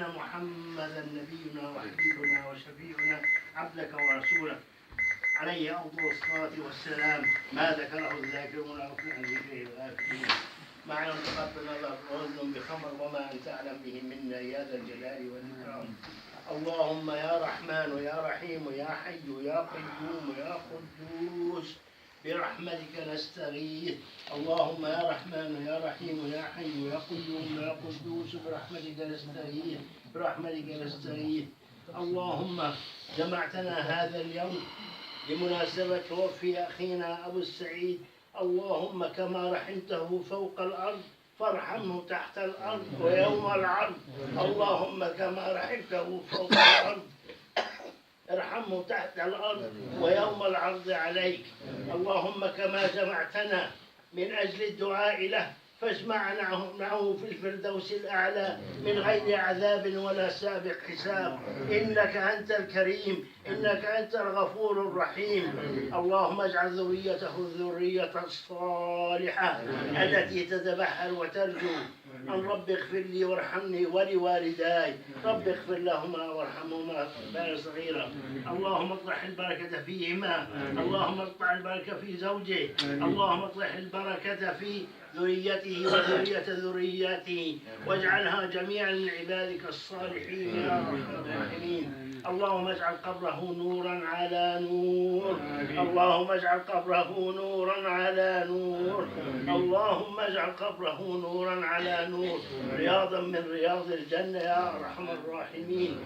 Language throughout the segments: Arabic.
أن محمدا نبينا وحبيبنا وشفيعنا عبدك ورسولك عليه أفضل الصلاة والسلام ما ذكره الذاكرون غفلا عن ذكره الغافلين مع أن تقبل الله وزن بخمر وما أنت أعلم به منا يا ذا الجلال والإكرام. اللهم يا رحمن يا رحيم يا حي يا قيوم يا قدوس برحمتك نستغيث. اللهم يا رحمن يا رحيم يا حي يا قيوم يا قدوس برحمتك نستغيث برحمتك نستغيث. اللهم جمعتنا هذا اليوم لمناسبة توفي أخينا أبو السعيد، اللهم كما رحمته فوق الأرض فارحمه تحت الأرض ويوم العرض. اللهم كما رحمته فوق الأرض ارحمه تحت الأرض ويوم العرض عليك. اللهم كما جمعتنا من أجل الدعاء له فاجمعنا معه في الفردوس الأعلى من غير عذاب ولا سابق حساب، إنك أنت الكريم إنك أنت الغفور الرحيم. اللهم اجعل ذريته الذرية الصالحة التي تتبحر وترجو أن رب اغفر لي وارحمني ولوالداي، رب اغفر لهما وارحمهما كبار صغيرا. اللهم اطرح البركة فيهما، اللهم اطرح البركة في زوجه، اللهم اطرح البركة في ذريته وذرية ذريته واجعلها جميعا من عبادك الصالحين يا أرحم الراحمين. اللهم اجعل قبره نورا على نور، اللهم اجعل قبره نورا على نور، اللهم اجعل قبره نورا على نور، رياضا من رياض الجنة يا أرحم الراحمين.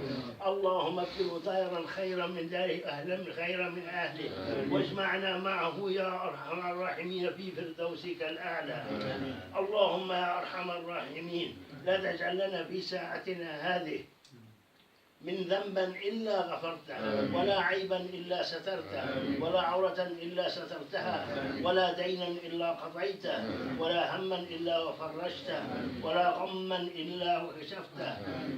اللهم ابدله دارا خيرا من داره، أهلا خيرا من أهله، واجمعنا معه يا أرحم الراحمين في فردوسك الأعلى. اللهم يا أرحم الراحمين لا تجعل لنا في ساعتنا هذه من ذنبا إلا غفرته، ولا عيبا إلا سترته، ولا عورة إلا سترتها، ولا دينا إلا قضيته، ولا هما إلا فرجته، ولا غما إلا كشفته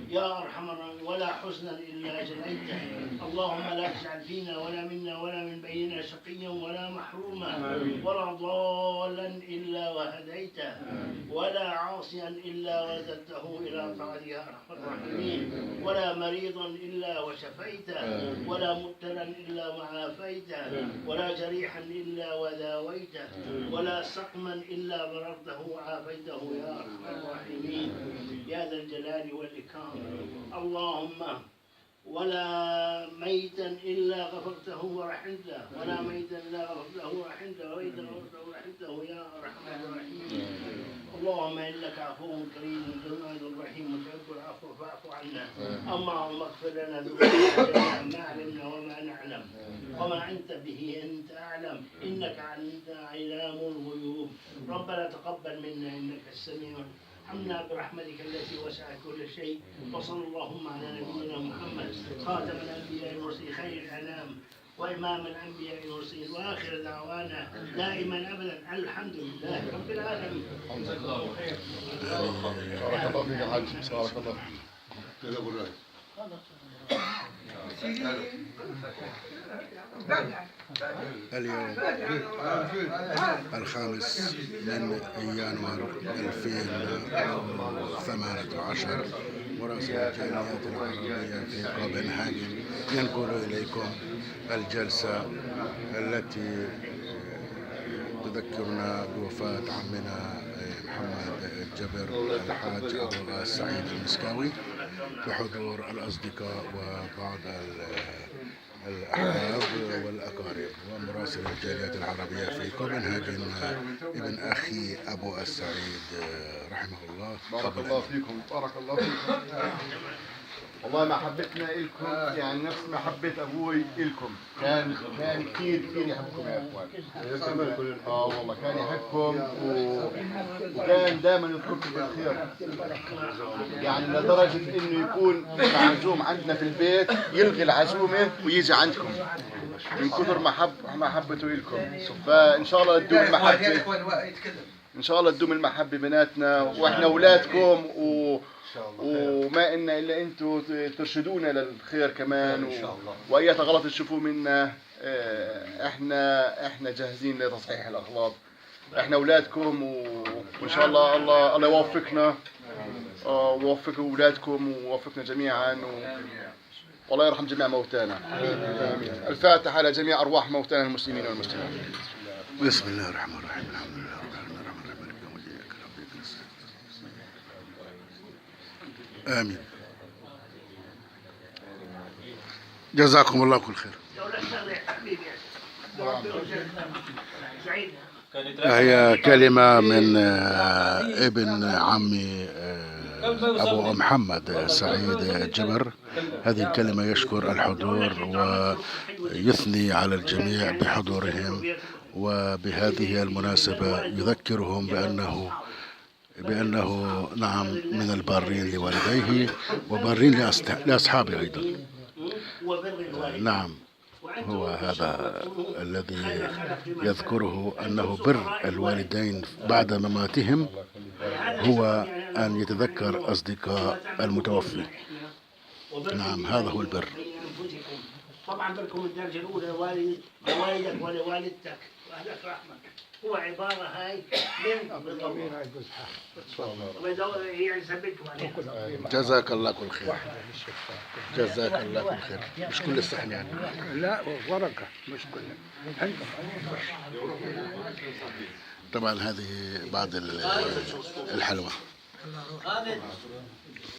يا أرحم الراحمين، ولا حزنا إلا جنيته. اللهم لا تجعل فينا ولا منا ولا من بيننا شقيا ولا محروما، ولا ضالا إلا وهديته، ولا عاصيا إلا رددته إلى طاعتك يا أرحم الراحمين، ولا مريضا إلا وشفيته، ولا مبتلا إلا وعافيته، ولا جريحا إلا وداويته، ولا سقما إلا بررته وعافيته يا أرحم الراحمين يا ذا الجلال والإكرام. اللهم ولا ميتا إلا غفرته ورحمته، ولا ميتا إلا غفرته ورحمته، وميتا غفرته ورحمته يا أرحم الراحمين. اللهم إنك عفو كريم جواد رحيم تحب العفو فاعف عنا. اللهم اغفر لنا ذنوبنا ما علمنا وما نعلم، وما أنت به أنت أعلم، إنك أنت علام الغيوب. ربنا تقبل منا إنك السميع، ارحمنا برحمتك التي وسعت كل شيء. وصلى اللهم على نبينا محمد خاتم الأنبياء والمرسلين خير الأنام وإمام الأنبياء والمرسلين، وآخر دعوانا دائما أبدا الحمد لله رب العالمين. جزاك الله خير. بارك الله فيك يا حاج، بارك الله فيك. اليوم 5 يناير 2018 مراسل الجاليات العربية في كوبنهاجن ينقل إليكم الجلسة التي تذكرنا بوفاة عمنا محمد الجبر الحاج أبو غاز سعيد المسكاوي بحضور الأصدقاء وبعض الأحباب والأقارب. ومراسل الجاليات العربية في كوبنهاجن ابن أخي أبو السعيد رحمه الله. بارك الله فيكم، بارك الله فيكم. والله محبتنا إلكم يعني نفس محبة أبوي إلكم، كان كثير يحبكم يا إخوان. والله كان يحبكم وكان دائما يذكركم بالخير، يعني لدرجة إنه يكون معزوم عندنا في البيت يلغي العزومة ويجي عندكم من كثر محبته إلكم. فإن شاء الله تدوم المحبة، إن شاء الله تدوم المحبة بيناتنا، وإحنا أولادكم وما إن إلا أنتم ترشدونا للخير كمان، وأي غلط تشوفوه منا إحنا جاهزين لتصحيح الأغلاط. إحنا أولادكم وإن شاء الله الله يوفقنا ووفق أولادكم ووفقنا جميعا والله يرحم جميع موتانا. آمين. الفاتحة على جميع أرواح موتانا المسلمين والمسلمات. بسم الله الرحمن الرحيم الحمد لله رب العالمين الرحمن الرحيم مالك يوم الدين إياك نعبد وإياك نستعين. آمين. جزاكم الله كل خير. هي كلمة من ابن عمي أبو محمد سعيد جبر. هذه الكلمة يشكر الحضور ويثني على الجميع بحضورهم، وبهذه المناسبة يذكرهم بأنه نعم من البارين لوالديه وبارين لأصحابه أيضا. نعم هو هذا الذي يذكره، أنه بر الوالدين بعد مماتهم هو أن يتذكر أصدقاء المتوفي. نعم هذا هو البر. طبعا بركم الدرجة الأولى لوالدك ولوالدتك وأهلك رحمة، هو عبارة هاي من يعني ثبتوا عليها. جزاك الله كل خير. جزاك الله كل خير. مش كل الصحن يعني. لا ورقة مش كل. طبعا هذه بعض الحلوى.